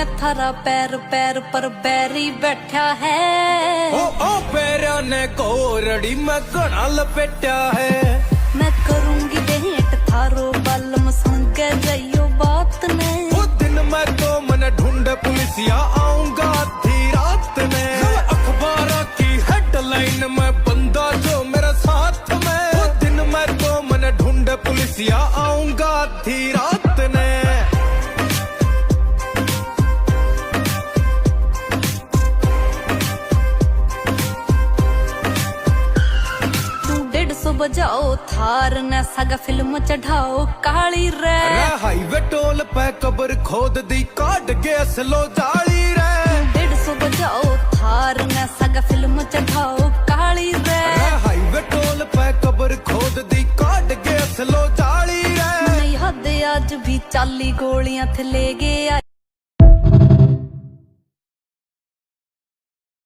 मैं थारा पैर पैर पर बैरी बैठा है। ओ पैरा ने कोरड़ी में घना लपेटा है। मैं करूंगी भेंट थारो बलम सुन के जाइयो बात ने। वो दिन मैं तो मन ढूंढ पुलिसिया आऊंगा आधी रात में। अखबार की हेडलाइन में बंदा जो मेरा साथ में। वो दिन मैं तो मन ढूंढ पुलिसिया आऊंगा आधी रात ने। बजाओ थार न सगा फिल्म चढ़ाओ काली रे। हाईवे टोल पे कबर खोद दी काट गैस लो जाली रे। 150 बजाओ थार न सगा फिल्म चढ़ाओ काली रे। हाईवे टोल पे कबर खोद दी काट गैस लो जाली रे। नहीं हद आज भी 40 गोलियां थे ले गया